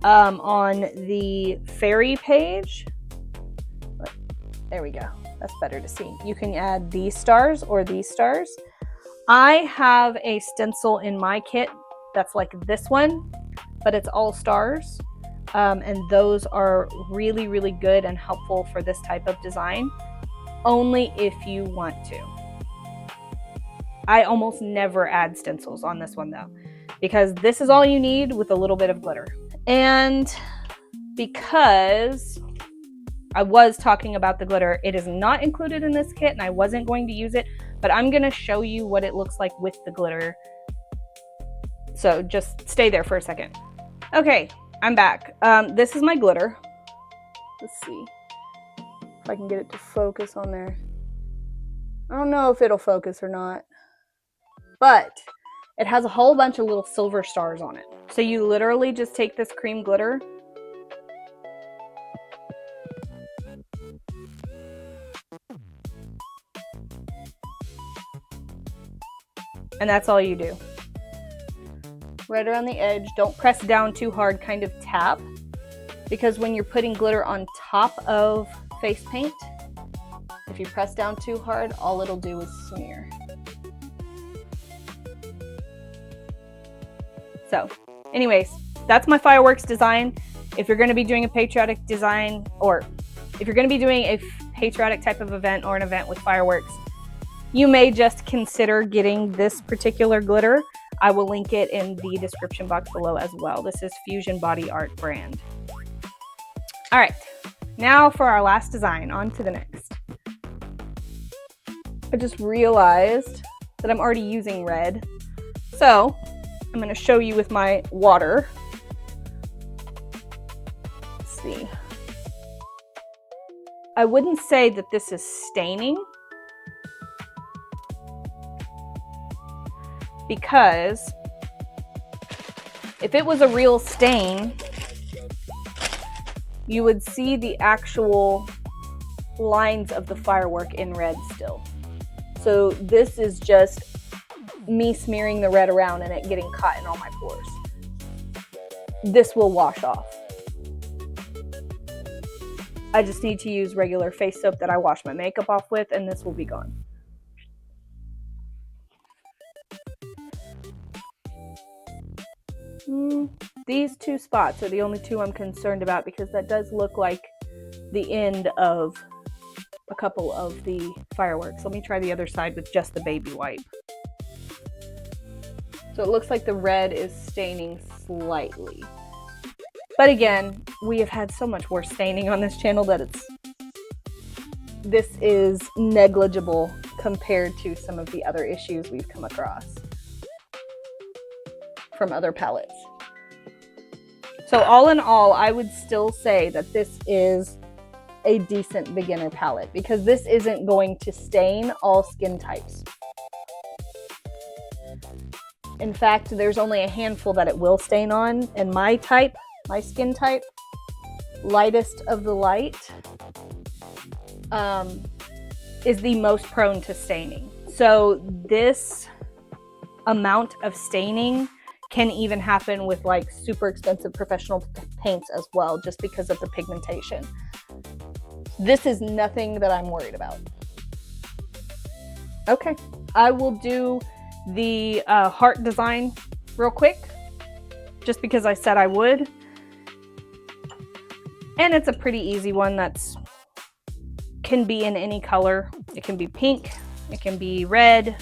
On the fairy page, there we go, that's better to see. You can add these stars or these stars. I have a stencil in my kit that's like this one, but it's all stars. And those are really, really good and helpful for this type of design, only if you want to. I almost never add stencils on this one though, because this is all you need with a little bit of glitter. And because I was talking about the glitter, it is not included in this kit and I wasn't going to use it, but I'm going to show you what it looks like with the glitter. So just stay there for a second. Okay, I'm back. This is my glitter. Let's see if I can get it to focus on there. I don't know if it'll focus or not, but it has a whole bunch of little silver stars on it. So you literally just take this cream glitter and that's all you do. Right around the edge, don't press down too hard, kind of tap, because when you're putting glitter on top of face paint, if you press down too hard, all it'll do is smear. So anyways, that's my fireworks design. If you're going to be doing a patriotic design, or if you're going to be doing a patriotic type of event or an event with fireworks, you may just consider getting this particular glitter. I will link it in the description box below as well. This is Fusion Body Art brand. All right, now for our last design, on to the next. I just realized that I'm already using red. So I'm going to show you with my water. Let's see. I wouldn't say that this is staining, because if it was a real stain, you would see the actual lines of the firework in red still. So this is just me smearing the red around and it getting caught in all my pores. This will wash off. I just need to use regular face soap that I wash my makeup off with, and this will be gone. These two spots are the only two I'm concerned about, because that does look like the end of a couple of the fireworks. Let me try the other side with just the baby wipe. So it looks like the red is staining slightly. But again, we have had so much worse staining on this channel that this is negligible compared to some of the other issues we've come across from other palettes. So all in all, I would still say that this is a decent beginner palette, because this isn't going to stain all skin types. In fact, there's only a handful that it will stain on, and my skin type, lightest of the light, is the most prone to staining. So this amount of staining can even happen with like super expensive professional paints as well, just because of the pigmentation. This is nothing that I'm worried about. Okay, I will do the heart design real quick, just because I said I would. And it's a pretty easy one that's can be in any color. It can be pink, it can be red,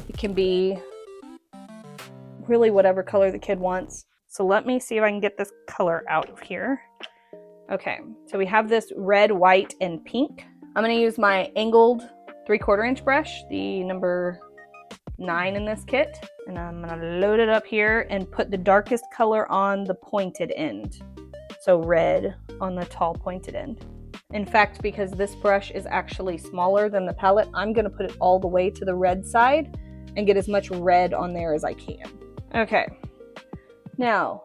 it can be really whatever color the kid wants. So let me see if I can get this color out of here. Okay, so we have this red, white, and pink. I'm gonna use my angled 3/4 inch brush, the number 9 in this kit, and I'm gonna load it up here and put the darkest color on the pointed end. So red on the tall pointed end. In fact, because this brush is actually smaller than the palette, I'm gonna put it all the way to the red side and get as much red on there as I can. Okay, now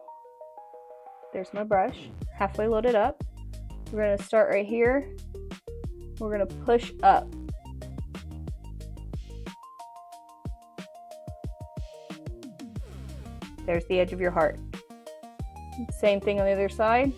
there's my brush, halfway loaded up. We're gonna start right here. We're gonna push up. There's the edge of your heart. Same thing on the other side.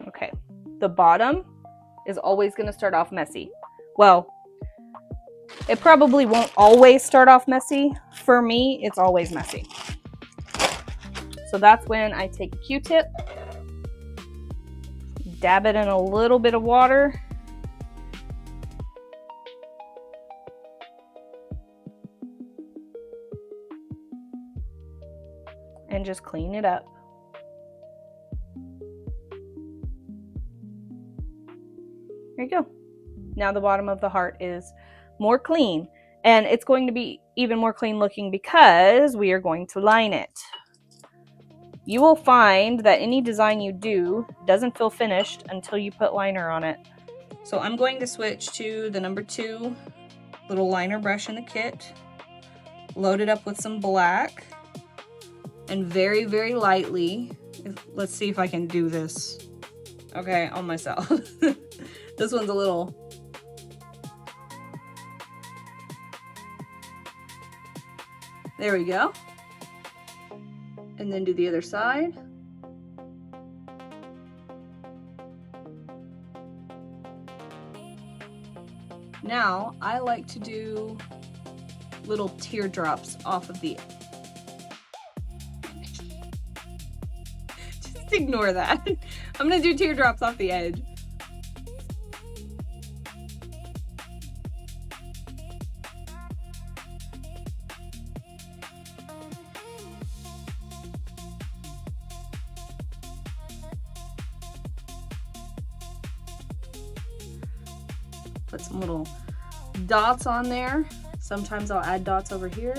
Okay, the bottom is always going to start off messy. Well, it probably won't always start off messy. For me, it's always messy. So that's when I take a Q-tip, dab it in a little bit of water, and just clean it up. There you go. Now the bottom of the heart is more clean, and it's going to be even more clean looking because we are going to line it. You will find that any design you do doesn't feel finished until you put liner on it. So I'm going to switch to the number 2 little liner brush in the kit, load it up with some black, and very, very lightly, let's see if I can do this. Okay, on myself. This one's a little... There we go. And then do the other side. Now, I like to do little teardrops off of the... Just ignore that. I'm gonna do teardrops off the edge. Put some little dots on there. Sometimes I'll add dots over here.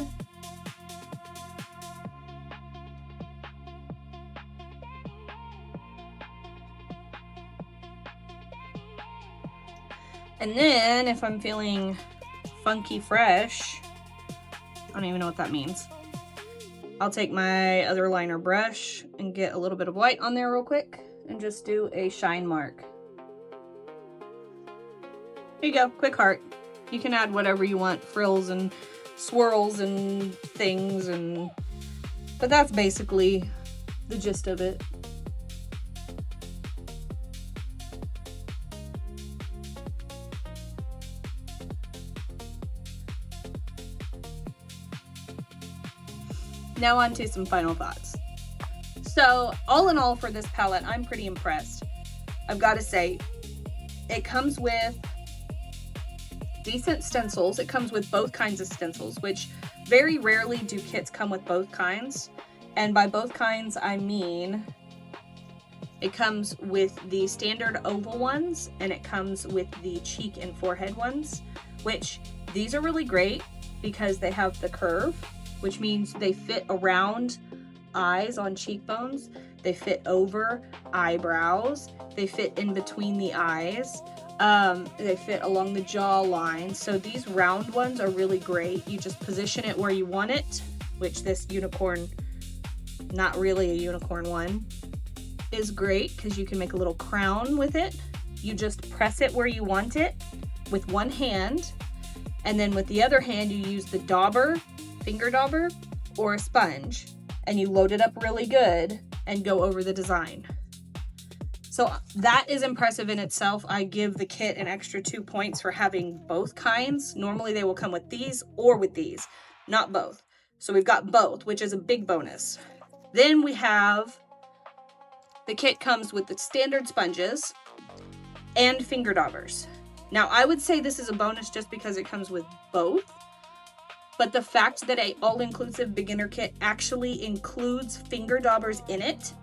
And then if I'm feeling funky fresh, I don't even know what that means, I'll take my other liner brush and get a little bit of white on there real quick and just do a shine mark. There you go, quick heart. You can add whatever you want, frills and swirls and things, but that's basically the gist of it. Now on to some final thoughts. So all in all for this palette, I'm pretty impressed. I've got to say, it comes with decent stencils. It comes with both kinds of stencils, which very rarely do kits come with both kinds. And by both kinds, I mean it comes with the standard oval ones and it comes with the cheek and forehead ones, which these are really great because they have the curve, which means they fit around eyes on cheekbones, they fit over eyebrows, they fit in between the eyes, they fit along the jawline. So these round ones are really great. You just position it where you want it, which this unicorn, not really a unicorn one, is great because you can make a little crown with it. You just press it where you want it with one hand, and then with the other hand you use the dauber, finger dauber, or a sponge, and you load it up really good and go over the design. So that is impressive in itself. I give the kit an extra 2 points for having both kinds. Normally they will come with these or with these, not both. So we've got both, which is a big bonus. Then we have, the kit comes with the standard sponges and finger daubers. Now I would say this is a bonus just because it comes with both. But the fact that an all-inclusive beginner kit actually includes finger daubers in it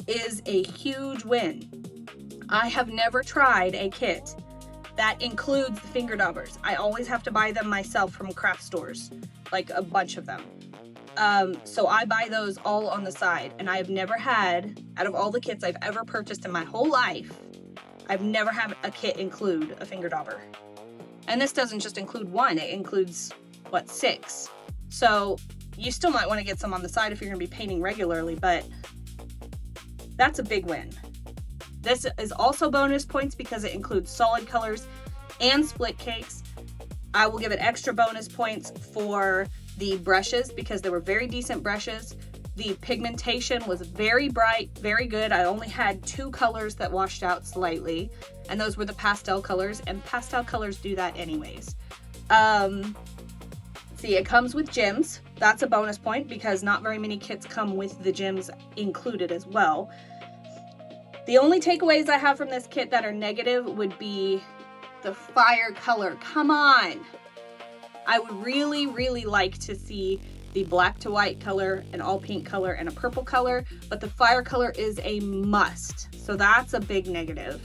is a huge win. I have never tried a kit that includes the finger daubers. I always have to buy them myself from craft stores, like a bunch of them. So I buy those all on the side, and I have never had, out of all the kits I've ever purchased in my whole life, I've never had a kit include a finger dauber. And this doesn't just include one, it includes, what, 6? So you still might want to get some on the side if you're going to be painting regularly, but that's a big win. This is also bonus points because it includes solid colors and split cakes. I will give it extra bonus points for the brushes because they were very decent brushes. The pigmentation was very bright, very good. I only had 2 colors that washed out slightly, and those were the pastel colors, and pastel colors do that anyways. See, it comes with gems. That's a bonus point because not very many kits come with the gems included as well. The only takeaways I have from this kit that are negative would be the fire color. Come on! I would really, really like to see the black to white color, an all pink color, and a purple color, but the fire color is a must. So that's a big negative.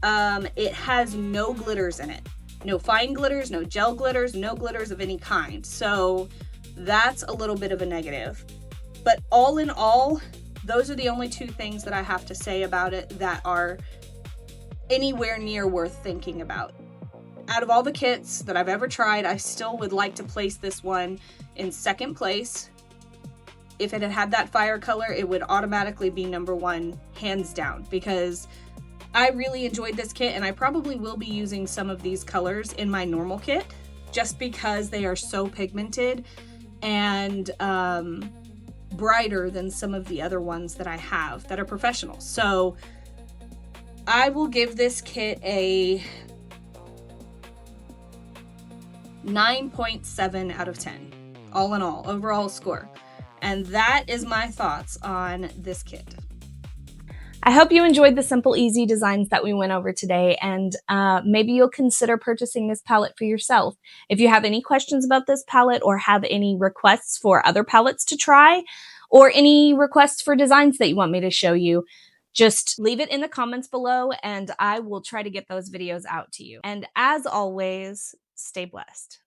It has no glitters in it. No fine glitters, no gel glitters, no glitters of any kind. So that's a little bit of a negative. But all in all, those are the only 2 things that I have to say about it that are anywhere near worth thinking about. Out of all the kits that I've ever tried, I still would like to place this one in 2nd place. If it had had that fire color, it would automatically be number 1, hands down, because I really enjoyed this kit, and I probably will be using some of these colors in my normal kit just because they are so pigmented and brighter than some of the other ones that I have that are professional. So I will give this kit a 9.7 out of 10, all in all, overall score. And that is my thoughts on this kit. I hope you enjoyed the simple, easy designs that we went over today, and maybe you'll consider purchasing this palette for yourself. If you have any questions about this palette or have any requests for other palettes to try, or any requests for designs that you want me to show you, Just leave it in the comments below and I will try to get those videos out to you. And as always, stay blessed.